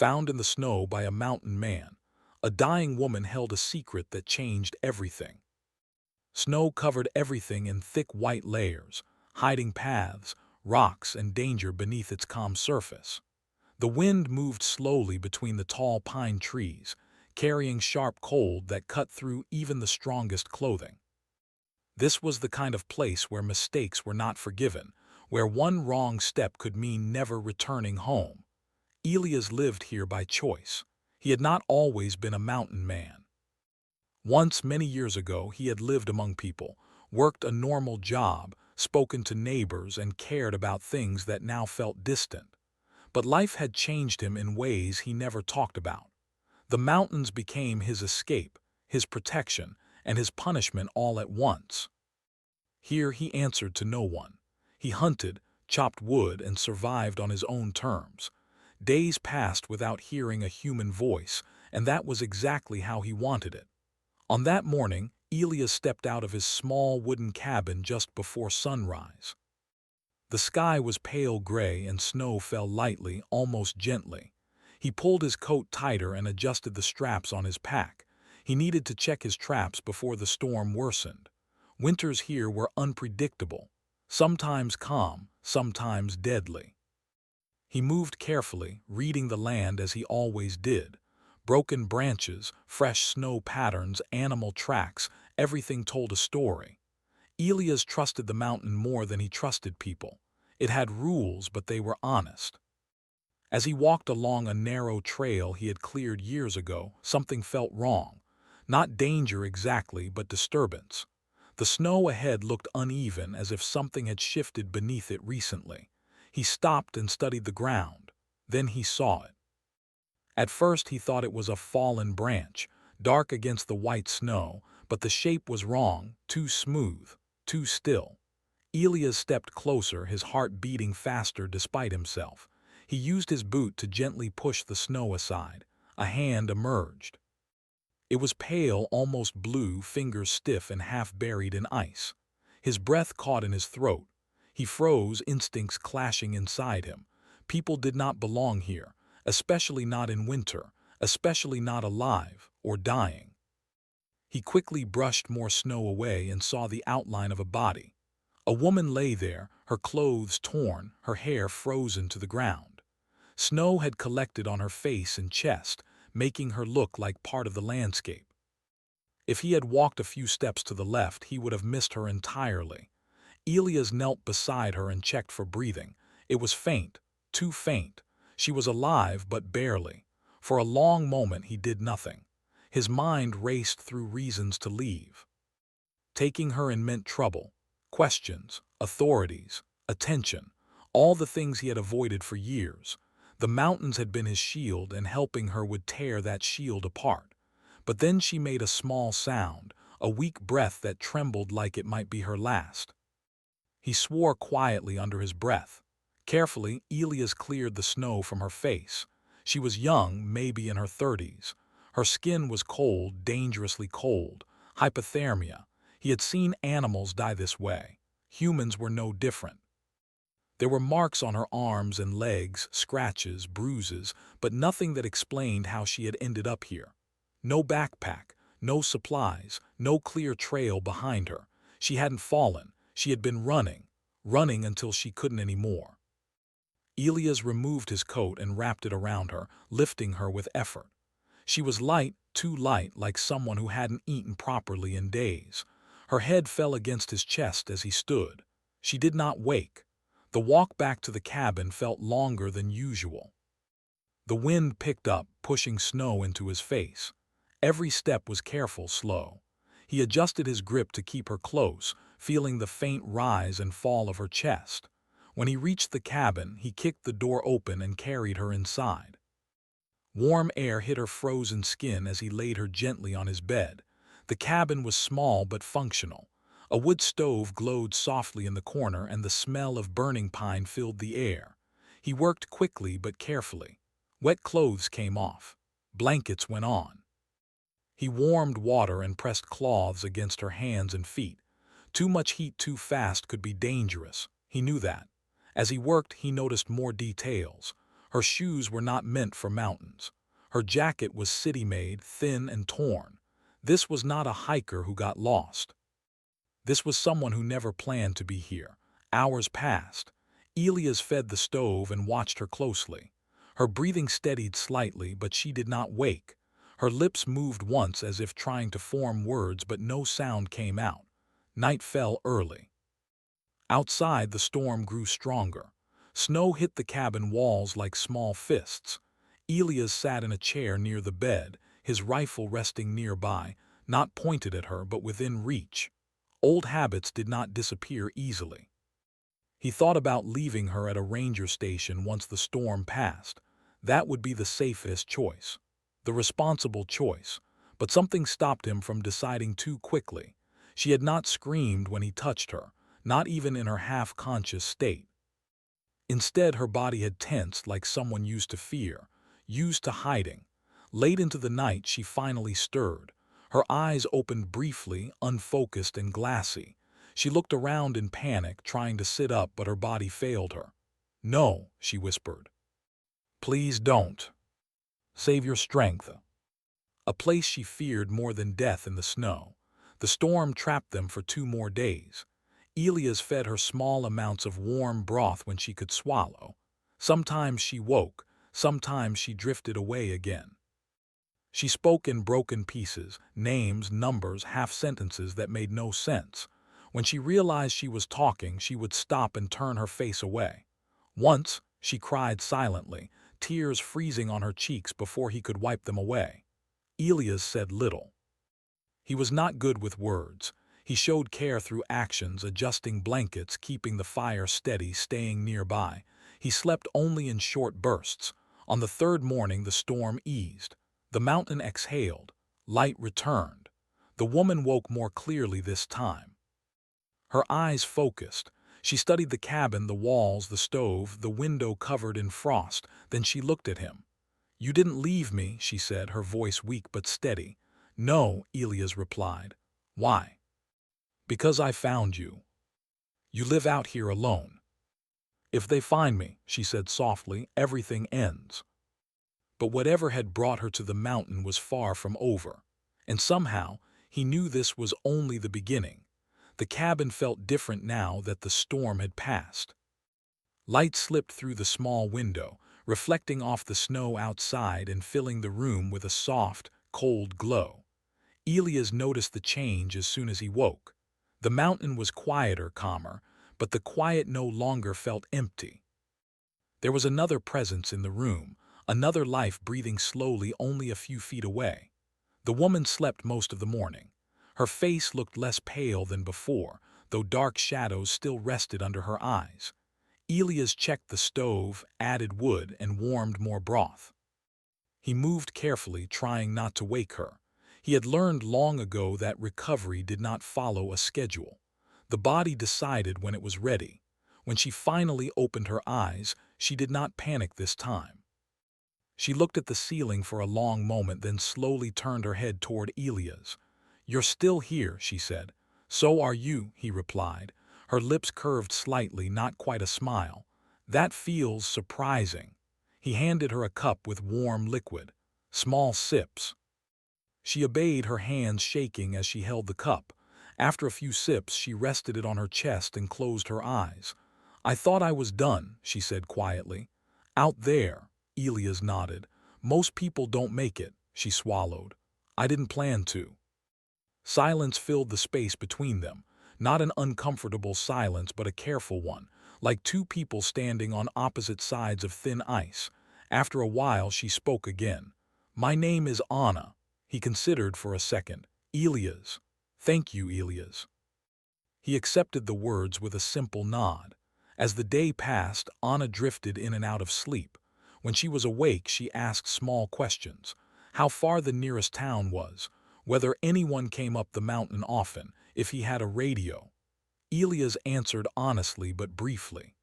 found in the snow by a mountain man. A dying woman held a secret that changed everything. Snow covered everything in thick white layers, hiding paths, rocks, and danger beneath its calm surface. The wind moved slowly between the tall pine trees, carrying sharp cold that cut through even the strongest clothing. This was the kind of place where mistakes were not forgiven, where one wrong step could mean never returning home. Elias lived here by choice. He had not always been a mountain man. Once, many years ago, he had lived among people, worked a normal job, spoken to neighbors, and cared about things that now felt distant. But life had changed him in ways he never talked about. The mountains became his escape, his protection, and his punishment all at once. Here he answered to no one. He hunted, chopped wood, and survived on his own terms. Days passed without hearing a human voice, and that was exactly how he wanted it. On that morning, Elias stepped out of his small wooden cabin just before sunrise. The sky was pale gray and snow fell lightly, almost gently. He pulled his coat tighter and adjusted the straps on his pack. He needed to check his traps before the storm worsened. Winters here were unpredictable, sometimes calm, sometimes deadly. He moved carefully, reading the land as he always did. Broken branches, fresh snow patterns, animal tracks, everything told a story. Elias trusted the mountain more than he trusted people. It had rules, but they were honest. As he walked along a narrow trail he had cleared years ago, something felt wrong. Not danger exactly, but disturbance. The snow ahead looked uneven, as if something had shifted beneath it recently. He stopped and studied the ground. Then he saw it. At first he thought it was a fallen branch, dark against the white snow, but the shape was wrong, too smooth, too still. Elias stepped closer, his heart beating faster despite himself. He used his boot to gently push the snow aside. A hand emerged. It was pale, almost blue, fingers stiff and half buried in ice. His breath caught in his throat. He froze, instincts clashing inside him. People did not belong here, especially not in winter, especially not alive or dying. He quickly brushed more snow away and saw the outline of a body. A woman lay there, her clothes torn, her hair frozen to the ground. Snow had collected on her face and chest, making her look like part of the landscape. If he had walked a few steps to the left, he would have missed her entirely. Elias knelt beside her and checked for breathing. It was faint, too faint. She was alive, but barely. For a long moment he did nothing. His mind raced through reasons to leave. Taking her in meant trouble, questions, authorities, attention, all the things he had avoided for years. The mountains had been his shield, and helping her would tear that shield apart. But then she made a small sound, a weak breath that trembled like it might be her last. He swore quietly under his breath. Carefully, Elias cleared the snow from her face. She was young, maybe in her 30s. Her skin was cold, dangerously cold. Hypothermia. He had seen animals die this way. Humans were no different. There were marks on her arms and legs, scratches, bruises, but nothing that explained how she had ended up here. No backpack, no supplies, no clear trail behind her. She hadn't fallen. She had been running until she couldn't anymore. Elias removed his coat and wrapped it around her, lifting her with effort. She was light, too light, like someone who hadn't eaten properly in days. Her head fell against his chest as he stood. She did not wake. The walk back to the cabin felt longer than usual. The wind picked up, pushing snow into his face. Every step was careful, slow. He adjusted his grip to keep her close, feeling the faint rise and fall of her chest. When he reached the cabin, he kicked the door open and carried her inside. Warm air hit her frozen skin as he laid her gently on his bed. The cabin was small but functional. A wood stove glowed softly in the corner, and the smell of burning pine filled the air. He worked quickly but carefully. Wet clothes came off. Blankets went on. He warmed water and pressed cloths against her hands and feet. Too much heat too fast could be dangerous. He knew that. As he worked, he noticed more details. Her shoes were not meant for mountains. Her jacket was city-made, thin and torn. This was not a hiker who got lost. This was someone who never planned to be here. Hours passed. Elias fed the stove and watched her closely. Her breathing steadied slightly, but she did not wake. Her lips moved once as if trying to form words, but no sound came out. Night fell early. Outside, the storm grew stronger. Snow hit the cabin walls like small fists. Elias sat in a chair near the bed, his rifle resting nearby, not pointed at her but within reach. Old habits did not disappear easily. He thought about leaving her at a ranger station once the storm passed. That would be the safest choice, the responsible choice, but something stopped him from deciding too quickly. She had not screamed when he touched her, not even in her half-conscious state. Instead, her body had tensed like someone used to fear, used to hiding. Late into the night, she finally stirred. Her eyes opened briefly, unfocused and glassy. She looked around in panic, trying to sit up, but her body failed her. "No," she whispered. "Please don't. Save your strength." A place she feared more than death in the snow. The storm trapped them for 2 more days. Elias fed her small amounts of warm broth when she could swallow. Sometimes she woke, sometimes she drifted away again. She spoke in broken pieces, names, numbers, half-sentences that made no sense. When she realized she was talking, she would stop and turn her face away. Once, she cried silently, tears freezing on her cheeks before he could wipe them away. Elias said little. He was not good with words. He showed care through actions, adjusting blankets, keeping the fire steady, staying nearby. He slept only in short bursts. On the 3rd morning, the storm eased. The mountain exhaled. Light returned. The woman woke more clearly this time. Her eyes focused. She studied the cabin, the walls, the stove, the window covered in frost. Then she looked at him. "You didn't leave me," she said, her voice weak but steady. "No," Elias replied. "Why?" "Because I found you. You live out here alone." "If they find me," she said softly, "everything ends." But whatever had brought her to the mountain was far from over. And somehow, he knew this was only the beginning. The cabin felt different now that the storm had passed. Light slipped through the small window, reflecting off the snow outside and filling the room with a soft, cold glow. Elias noticed the change as soon as he woke. The mountain was quieter, calmer, but the quiet no longer felt empty. There was another presence in the room, another life breathing slowly only a few feet away. The woman slept most of the morning. Her face looked less pale than before, though dark shadows still rested under her eyes. Elias checked the stove, added wood, and warmed more broth. He moved carefully, trying not to wake her. He had learned long ago that recovery did not follow a schedule. The body decided when it was ready. When she finally opened her eyes, she did not panic this time. She looked at the ceiling for a long moment, then slowly turned her head toward Elias. "You're still here," she said. "So are you," he replied. Her lips curved slightly, not quite a smile. "That feels surprising." He handed her a cup with warm liquid. Small sips. She obeyed, her hands shaking as she held the cup. After a few sips, she rested it on her chest and closed her eyes. "I thought I was done," she said quietly. "Out there," Elias nodded. "Most people don't make it," she swallowed. "I didn't plan to." Silence filled the space between them. Not an uncomfortable silence, but a careful one, like 2 people standing on opposite sides of thin ice. After a while, she spoke again. "My name is Anna." He considered for a second. "Elias." "Thank you, Elias." He accepted the words with a simple nod. As the day passed, Anna drifted in and out of sleep. When she was awake, she asked small questions. How far the nearest town was, whether anyone came up the mountain often, if he had a radio. Elias answered honestly but briefly.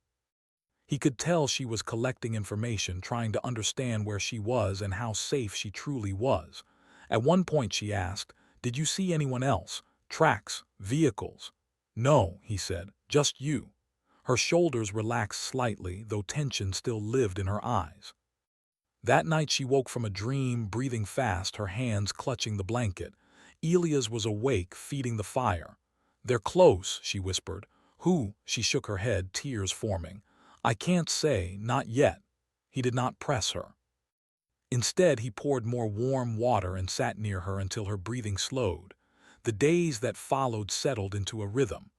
He could tell she was collecting information, trying to understand where she was and how safe she truly was. At one point she asked, "Did you see anyone else? Tracks? Vehicles?" "No," he said, "just you." Her shoulders relaxed slightly, though tension still lived in her eyes. That night she woke from a dream, breathing fast, her hands clutching the blanket. Elias was awake, feeding the fire. "They're close," she whispered. "Who?" She shook her head, tears forming. "I can't say, not yet." He did not press her. Instead, he poured more warm water and sat near her until her breathing slowed. The days that followed settled into a rhythm.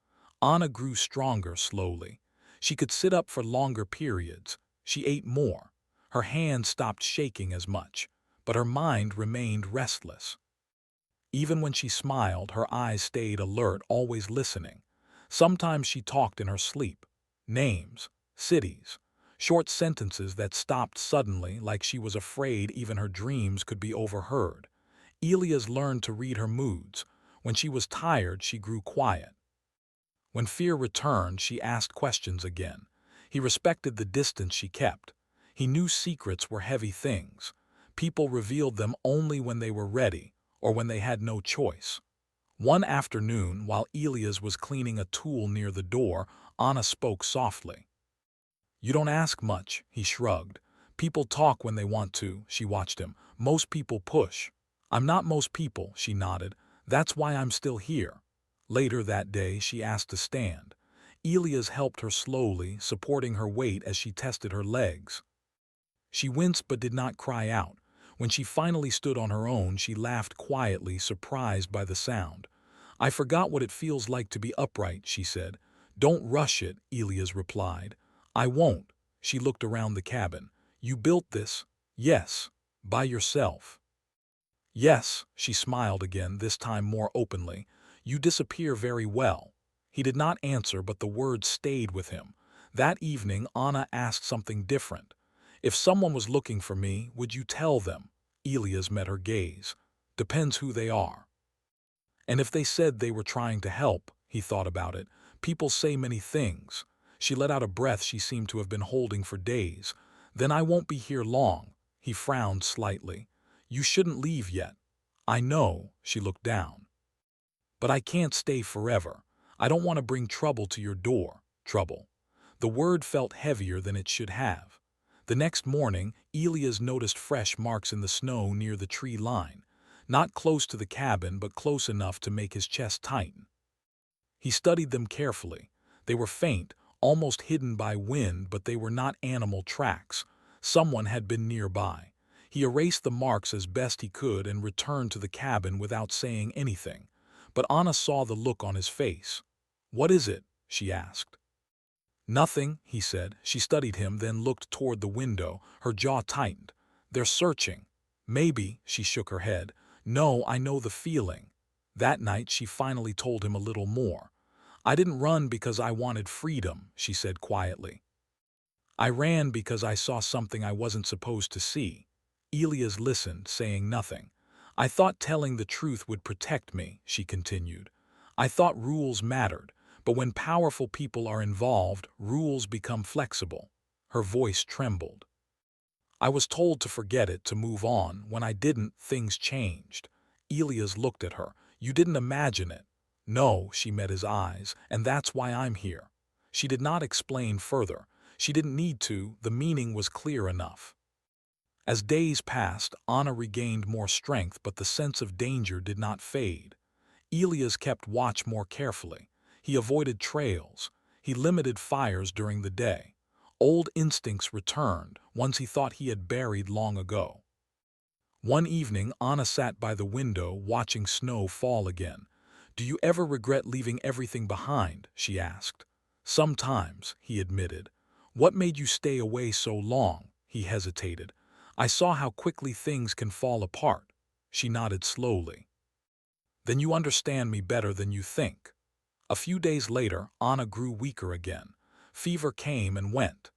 Anna grew stronger slowly. She could sit up for longer periods. She ate more. Her hands stopped shaking as much, but her mind remained restless. Even when she smiled, her eyes stayed alert, always listening. Sometimes she talked in her sleep. Names, cities, short sentences that stopped suddenly, like she was afraid even her dreams could be overheard. Elias learned to read her moods. When she was tired, she grew quiet. When fear returned, she asked questions again. He respected the distance she kept. He knew secrets were heavy things. People revealed them only when they were ready, or when they had no choice. One afternoon, while Elias was cleaning a tool near the door, Anna spoke softly. "You don't ask much," he shrugged. "People talk when they want to." She watched him. "Most people push." "I'm not most people," she nodded. "That's why I'm still here." Later that day, she asked to stand. Elias helped her slowly, supporting her weight as she tested her legs. She winced but did not cry out. When she finally stood on her own, she laughed quietly, surprised by the sound. "I forgot what it feels like to be upright," she said. "Don't rush it," Elias replied. "I won't." She looked around the cabin. "You built this?" "Yes." "By yourself?" "Yes." She smiled again, this time more openly. "You disappear very well." He did not answer, but the words stayed with him. That evening, Anna asked something different. "If someone was looking for me, would you tell them?" Elias met her gaze. "Depends who they are." And if they said they were trying to help, he thought about it. People say many things. She let out a breath she seemed to have been holding for days. "Then I won't be here long." He frowned slightly. "You shouldn't leave yet." "I know." She looked down. "But I can't stay forever. I don't want to bring trouble to your door." Trouble. The word felt heavier than it should have. The next morning, Elias noticed fresh marks in the snow near the tree line. Not close to the cabin, but close enough to make his chest tighten. He studied them carefully. They were faint, almost hidden by wind, but they were not animal tracks. Someone had been nearby. He erased the marks as best he could and returned to the cabin without saying anything. But Anna saw the look on his face. "What is it?" she asked. "Nothing," he said. She studied him, then looked toward the window. Her jaw tightened. "They're searching." "Maybe," she shook her head. "No, I know the feeling." That night she finally told him a little more. "I didn't run because I wanted freedom," she said quietly. "I ran because I saw something I wasn't supposed to see." Elias listened, saying nothing. "I thought telling the truth would protect me," she continued. "I thought rules mattered, but when powerful people are involved, rules become flexible." Her voice trembled. "I was told to forget it, to move on. When I didn't, things changed." Elias looked at her. "You didn't imagine it." "No," she met his eyes, "and that's why I'm here." She did not explain further. She didn't need to, the meaning was clear enough. As days passed, Anna regained more strength, but the sense of danger did not fade. Elias kept watch more carefully. He avoided trails. He limited fires during the day. Old instincts returned, ones he thought he had buried long ago. One evening, Anna sat by the window, watching snow fall again. "Do you ever regret leaving everything behind?" she asked. "Sometimes," he admitted. "What made you stay away so long?" He hesitated. "I saw how quickly things can fall apart." She nodded slowly. "Then you understand me better than you think." A few days later, Anna grew weaker again. Fever came and went.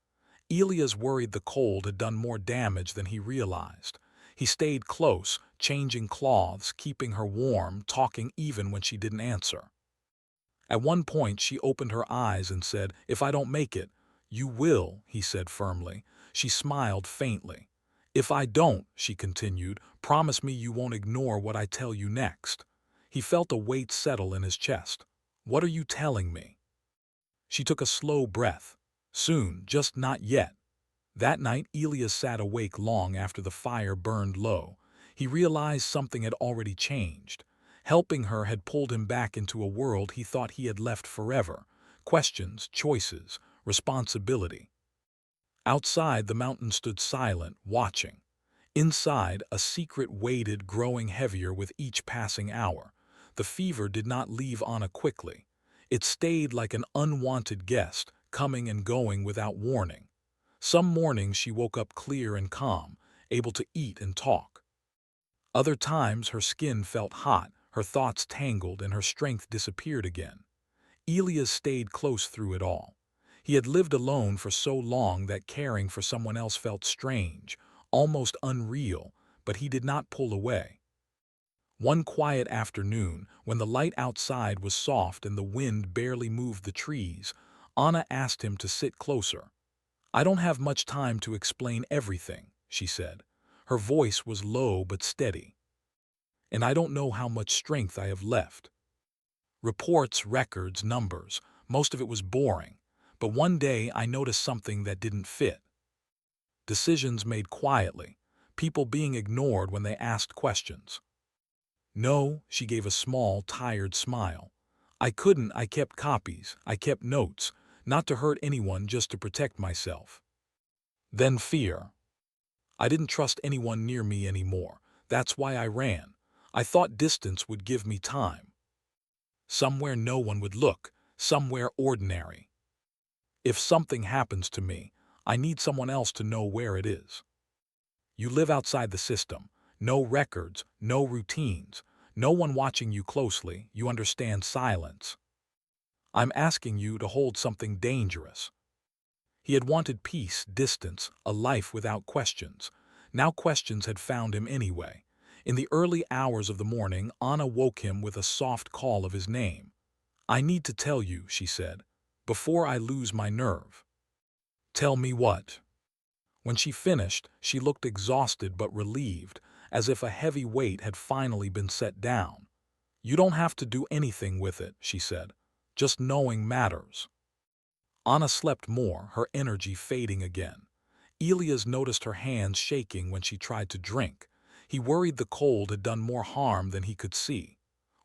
Elias worried the cold had done more damage than he realized. He stayed close, changing cloths, keeping her warm, talking even when she didn't answer. At one point, she opened her eyes and said, "If I don't make it." "You will," he said firmly. She smiled faintly. "If I don't," she continued, "promise me you won't ignore what I tell you next." He felt a weight settle in his chest. "What are you telling me?" She took a slow breath. "Soon, just not yet." That night, Elias sat awake long after the fire burned low. He realized something had already changed. Helping her had pulled him back into a world he thought he had left forever. Questions, choices, responsibility. Outside, the mountain stood silent, watching. Inside, a secret waited, growing heavier with each passing hour. The fever did not leave Anna quickly. It stayed like an unwanted guest, coming and going without warning. Some mornings she woke up clear and calm, able to eat and talk. Other times her skin felt hot, her thoughts tangled, and her strength disappeared again. Elias stayed close through it all. He had lived alone for so long that caring for someone else felt strange, almost unreal, but he did not pull away. One quiet afternoon, when the light outside was soft and the wind barely moved the trees, Anna asked him to sit closer. "I don't have much time to explain everything," she said. Her voice was low but steady. "And I don't know how much strength I have left. Reports, records, numbers, most of it was boring. But one day I noticed something that didn't fit. Decisions made quietly, people being ignored when they asked questions." "No," she gave a small, tired smile. I kept copies, I kept notes, not to hurt anyone, just to protect myself." Then fear. "I didn't trust anyone near me anymore. That's why I ran. I thought distance would give me time. Somewhere no one would look, somewhere ordinary. If something happens to me, I need someone else to know where it is. You live outside the system. No records, no routines, no one watching you closely. You understand silence. I'm asking you to hold something dangerous." He had wanted peace, distance, a life without questions. Now questions had found him anyway. In the early hours of the morning, Anna woke him with a soft call of his name. "I need to tell you," she said, "before I lose my nerve." "Tell me what?" When she finished, she looked exhausted but relieved, as if a heavy weight had finally been set down. "You don't have to do anything with it," she said. "Just knowing matters." Anna slept more, her energy fading again. Elias noticed her hands shaking when she tried to drink. He worried the cold had done more harm than he could see.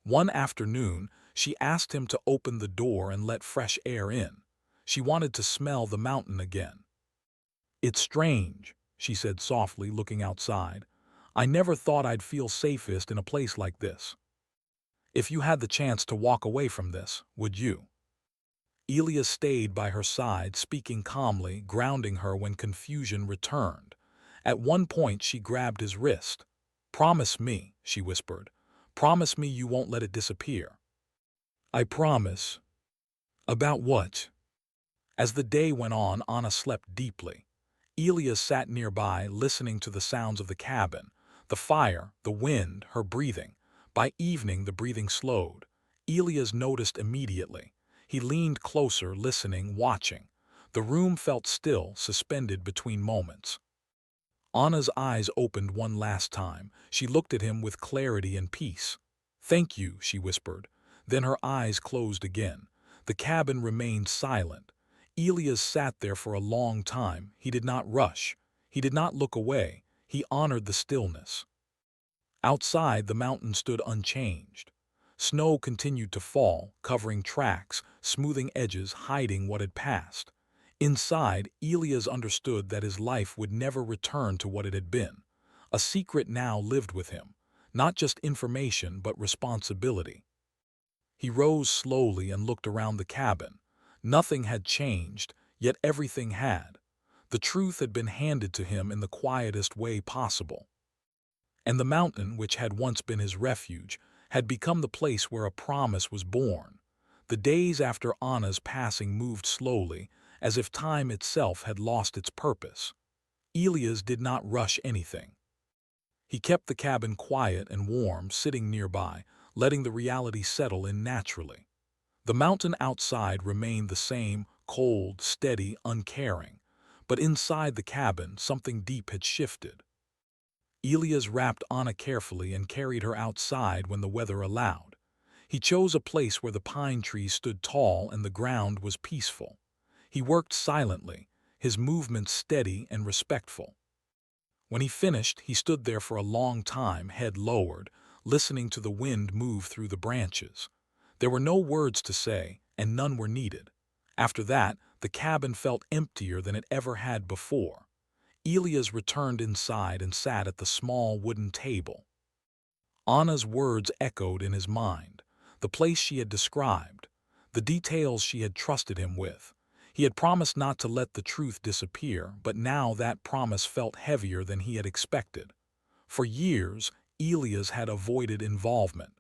One afternoon, she asked him to open the door and let fresh air in. She wanted to smell the mountain again. "It's strange," she said softly, looking outside. "I never thought I'd feel safest in a place like this. If you had the chance to walk away from this, would you?" Elias stayed by her side, speaking calmly, grounding her when confusion returned. At one point she grabbed his wrist. "Promise me," she whispered. "Promise me you won't let it disappear." "I promise." "About what?" As the day went on, Anna slept deeply. Elias sat nearby, listening to the sounds of the cabin, the fire, the wind, her breathing. By evening the breathing slowed. Elias noticed immediately. He leaned closer, listening, watching. The room felt still, suspended between moments. Anna's eyes opened one last time. She looked at him with clarity and peace. "Thank you," she whispered. Then her eyes closed again. The cabin remained silent. Elias sat there for a long time. He did not rush. He did not look away. He honored the stillness. Outside, the mountain stood unchanged. Snow continued to fall, covering tracks, smoothing edges, hiding what had passed. Inside, Elias understood that his life would never return to what it had been. A secret now lived with him, not just information but responsibility. He rose slowly and looked around the cabin. Nothing had changed, yet everything had. The truth had been handed to him in the quietest way possible. And the mountain, which had once been his refuge, had become the place where a promise was born. The days after Anna's passing moved slowly, as if time itself had lost its purpose. Elias did not rush anything. He kept the cabin quiet and warm, sitting nearby, letting the reality settle in naturally. The mountain outside remained the same, cold, steady, uncaring. But inside the cabin, something deep had shifted. Elias wrapped Anna carefully and carried her outside when the weather allowed. He chose a place where the pine trees stood tall and the ground was peaceful. He worked silently, his movements steady and respectful. When he finished, he stood there for a long time, head lowered, listening to the wind move through the branches. There were no words to say, and none were needed. After that, the cabin felt emptier than it ever had before. Elias returned inside and sat at the small wooden table. Anna's words echoed in his mind, the place she had described, the details she had trusted him with. He had promised not to let the truth disappear, but now that promise felt heavier than he had expected. For years, Elias had avoided involvement.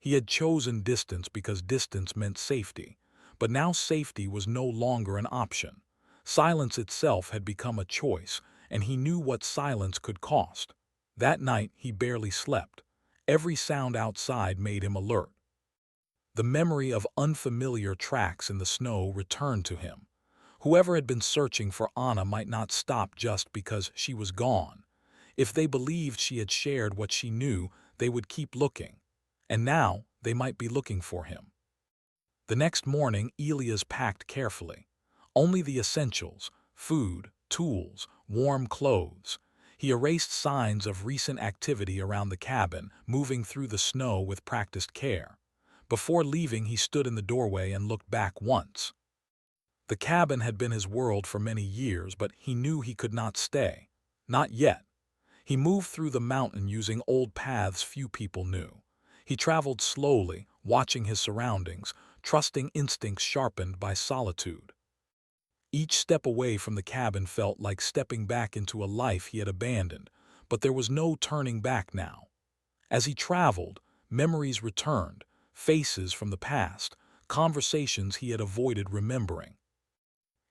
He had chosen distance because distance meant safety, but now safety was no longer an option. Silence itself had become a choice, and he knew what silence could cost. That night, he barely slept. Every sound outside made him alert. The memory of unfamiliar tracks in the snow returned to him. Whoever had been searching for Anna might not stop just because she was gone. If they believed she had shared what she knew, they would keep looking. And now, they might be looking for him. The next morning, Elias packed carefully. Only the essentials: food, tools, warm clothes. He erased signs of recent activity around the cabin, moving through the snow with practiced care. Before leaving, he stood in the doorway and looked back once. The cabin had been his world for many years, but he knew he could not stay. Not yet. He moved through the mountain using old paths few people knew. He traveled slowly, watching his surroundings, trusting instincts sharpened by solitude. Each step away from the cabin felt like stepping back into a life he had abandoned, but there was no turning back now. As he traveled, memories returned, faces from the past, conversations he had avoided remembering.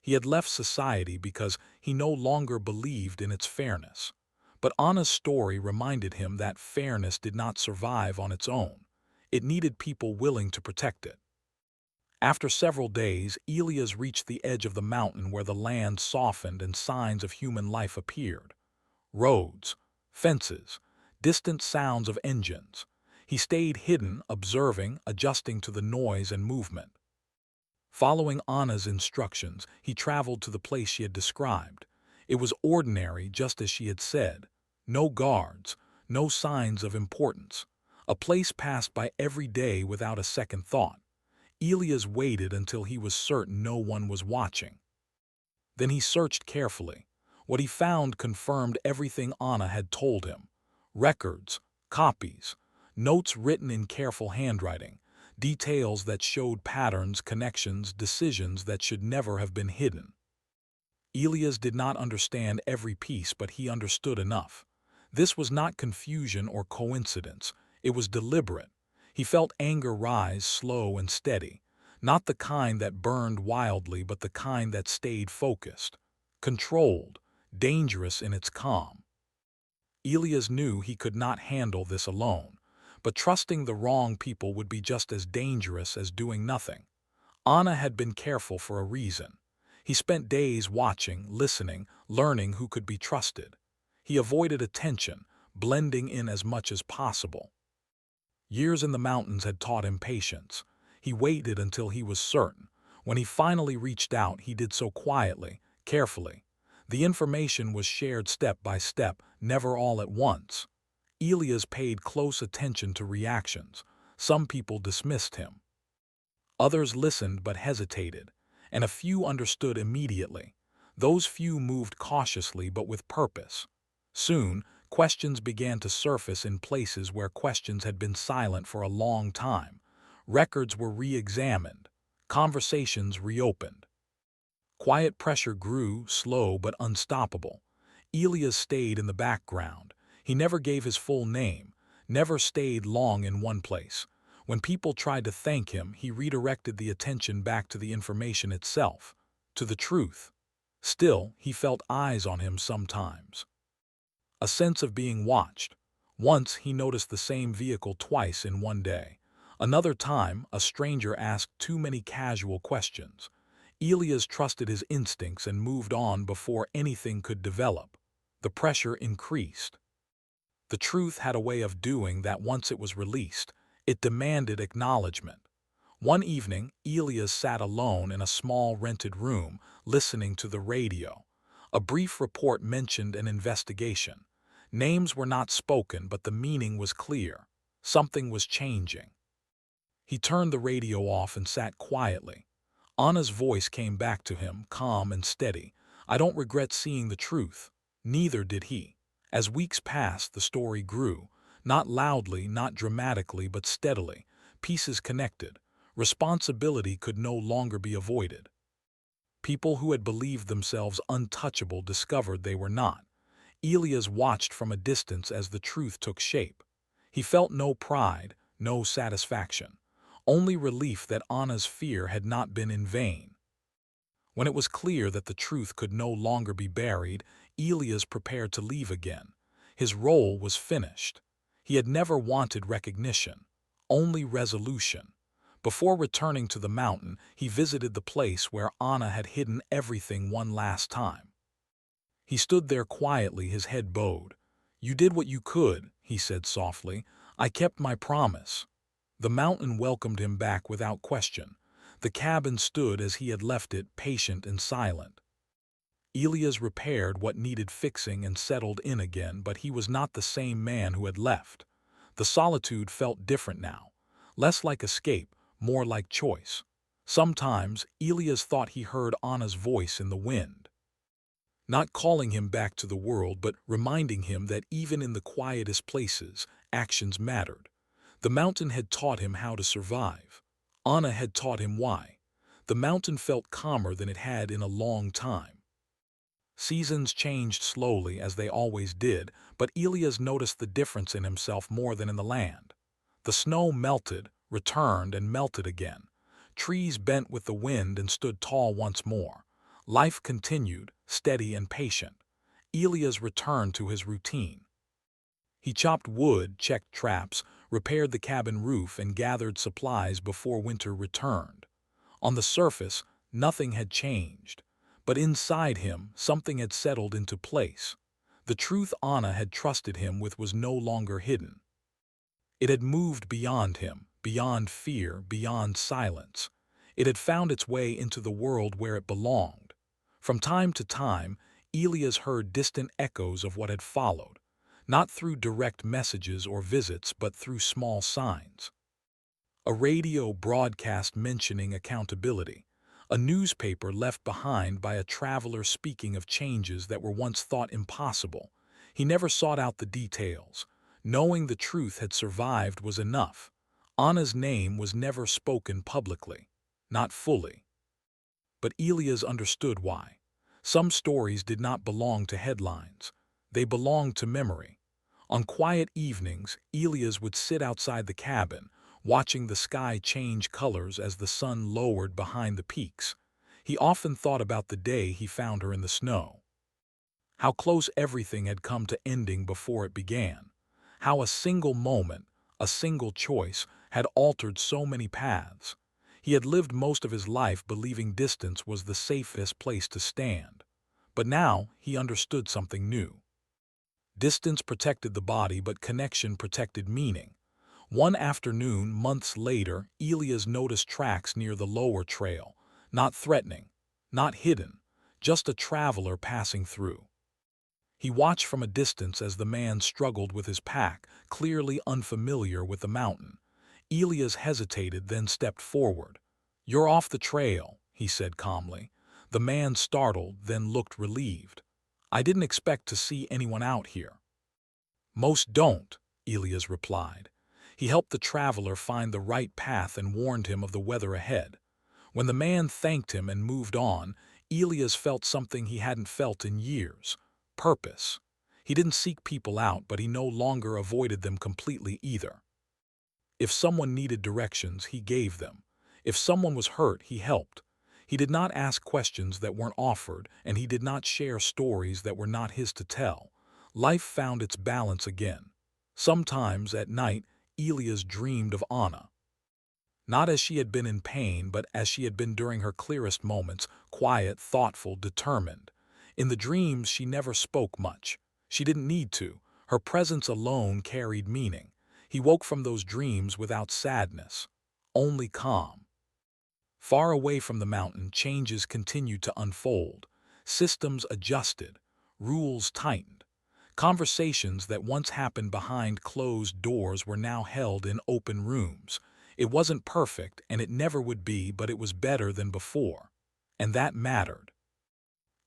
He had left society because he no longer believed in its fairness. But Anna's story reminded him that fairness did not survive on its own. It needed people willing to protect it. After several days, Elias reached the edge of the mountain where the land softened and signs of human life appeared. Roads, fences, distant sounds of engines. He stayed hidden, observing, adjusting to the noise and movement. Following Anna's instructions, he traveled to the place she had described. It was ordinary, just as she had said. No guards, no signs of importance. A place passed by every day without a second thought. Elias waited until he was certain no one was watching. Then he searched carefully. What he found confirmed everything Anna had told him. Records, copies, notes written in careful handwriting, details that showed patterns, connections, decisions that should never have been hidden. Elias did not understand every piece, but he understood enough. This was not confusion or coincidence. It was deliberate. He felt anger rise, slow and steady, not the kind that burned wildly, but the kind that stayed focused, controlled, dangerous in its calm. Elias knew he could not handle this alone, but trusting the wrong people would be just as dangerous as doing nothing. Anna had been careful for a reason. He spent days watching, listening, learning who could be trusted. He avoided attention, blending in as much as possible. Years in the mountains had taught him patience. He waited until he was certain. When he finally reached out, he did so quietly, carefully. The information was shared step by step, never all at once. Elias paid close attention to reactions. Some people dismissed him. Others listened but hesitated, and a few understood immediately. Those few moved cautiously but with purpose. Soon, questions began to surface in places where questions had been silent for a long time. Records were re-examined. Conversations reopened. Quiet pressure grew, slow but unstoppable. Elias stayed in the background. He never gave his full name, never stayed long in one place. When people tried to thank him, he redirected the attention back to the information itself, to the truth. Still, he felt eyes on him sometimes. A sense of being watched. Once he noticed the same vehicle twice in one day. Another time, a stranger asked too many casual questions. Elias trusted his instincts and moved on before anything could develop. The pressure increased. The truth had a way of doing that once it was released. It demanded acknowledgement. One evening, Elias sat alone in a small rented room, listening to the radio. A brief report mentioned an investigation. Names were not spoken, but the meaning was clear. Something was changing. He turned the radio off and sat quietly. Anna's voice came back to him, calm and steady. "I don't regret seeing the truth." Neither did he. As weeks passed, the story grew. Not loudly, not dramatically, but steadily. Pieces connected. Responsibility could no longer be avoided. People who had believed themselves untouchable discovered they were not. Elias watched from a distance as the truth took shape. He felt no pride, no satisfaction. Only relief that Anna's fear had not been in vain. When it was clear that the truth could no longer be buried, Elias prepared to leave again. His role was finished. He had never wanted recognition, only resolution. Before returning to the mountain, he visited the place where Anna had hidden everything one last time. He stood there quietly, his head bowed. "You did what you could," he said softly. "I kept my promise." The mountain welcomed him back without question. The cabin stood as he had left it, patient and silent. Elias repaired what needed fixing and settled in again, but he was not the same man who had left. The solitude felt different now, less like escape, more like choice. Sometimes Elias thought he heard Anna's voice in the wind, not calling him back to the world, but reminding him that even in the quietest places, actions mattered. The mountain had taught him how to survive. Anna had taught him why. The mountain felt calmer than it had in a long time. Seasons changed slowly, as they always did, but Elias noticed the difference in himself more than in the land. The snow melted, returned, and melted again. Trees bent with the wind and stood tall once more. Life continued, steady and patient. Elias returned to his routine. He chopped wood, checked traps, repaired the cabin roof, and gathered supplies before winter returned. On the surface, nothing had changed, but inside him, something had settled into place. The truth Anna had trusted him with was no longer hidden. It had moved beyond him, beyond fear, beyond silence. It had found its way into the world where it belonged. From time to time, Elias heard distant echoes of what had followed, not through direct messages or visits, but through small signs. A radio broadcast mentioning accountability. A newspaper left behind by a traveler speaking of changes that were once thought impossible. He never sought out the details. Knowing the truth had survived was enough. Anna's name was never spoken publicly. Not fully. But Elias understood why. Some stories did not belong to headlines. They belonged to memory. On quiet evenings, Elias would sit outside the cabin, watching the sky change colors as the sun lowered behind the peaks. He often thought about the day he found her in the snow. How close everything had come to ending before it began. How a single moment, a single choice, had altered so many paths. He had lived most of his life believing distance was the safest place to stand. But now he understood something new. Distance protected the body, but connection protected meaning. One afternoon, months later, Elias noticed tracks near the lower trail, not threatening, not hidden, just a traveler passing through. He watched from a distance as the man struggled with his pack, clearly unfamiliar with the mountain. Elias hesitated, then stepped forward. "You're off the trail," he said calmly. The man startled, then looked relieved. "I didn't expect to see anyone out here." "Most don't," Elias replied. He helped the traveler find the right path and warned him of the weather ahead. When the man thanked him and moved on, Elias felt something he hadn't felt in years: purpose. He didn't seek people out, but he no longer avoided them completely either. If someone needed directions, he gave them. If someone was hurt, he helped. He did not ask questions that weren't offered, and he did not share stories that were not his to tell. Life found its balance again. Sometimes, at night, Elias dreamed of Anna. Not as she had been in pain, but as she had been during her clearest moments, quiet, thoughtful, determined. In the dreams, she never spoke much. She didn't need to. Her presence alone carried meaning. He woke from those dreams without sadness, only calm. Far away from the mountain, changes continued to unfold. Systems adjusted, rules tightened. Conversations that once happened behind closed doors were now held in open rooms. It wasn't perfect, and it never would be, but it was better than before. And that mattered.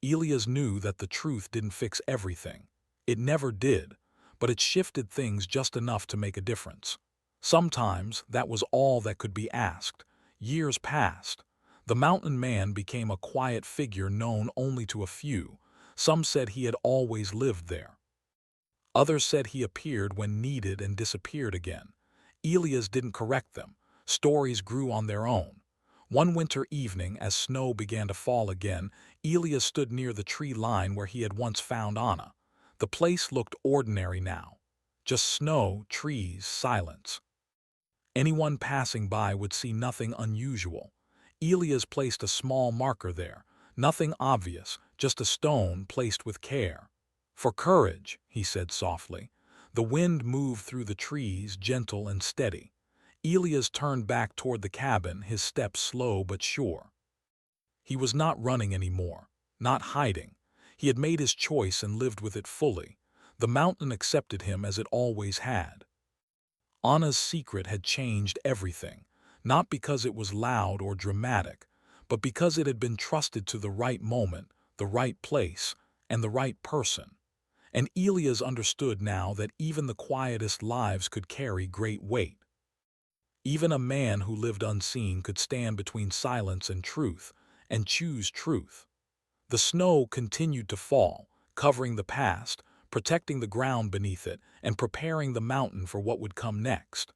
Elias knew that the truth didn't fix everything. It never did, but it shifted things just enough to make a difference. Sometimes that was all that could be asked. Years passed. The mountain man became a quiet figure known only to a few. Some said he had always lived there. Others said he appeared when needed and disappeared again. Elias didn't correct them. Stories grew on their own. One winter evening, as snow began to fall again, Elias stood near the tree line where he had once found Anna. The place looked ordinary now. Just snow, trees, silence. Anyone passing by would see nothing unusual. Elias placed a small marker there. Nothing obvious, just a stone placed with care. "For courage," he said softly. The wind moved through the trees, gentle and steady. Elias turned back toward the cabin, his steps slow but sure. He was not running anymore, not hiding. He had made his choice and lived with it fully. The mountain accepted him as it always had. Anna's secret had changed everything, not because it was loud or dramatic, but because it had been trusted to the right moment, the right place, and the right person. And Elias understood now that even the quietest lives could carry great weight. Even a man who lived unseen could stand between silence and truth, and choose truth. The snow continued to fall, covering the past, protecting the ground beneath it, and preparing the mountain for what would come next.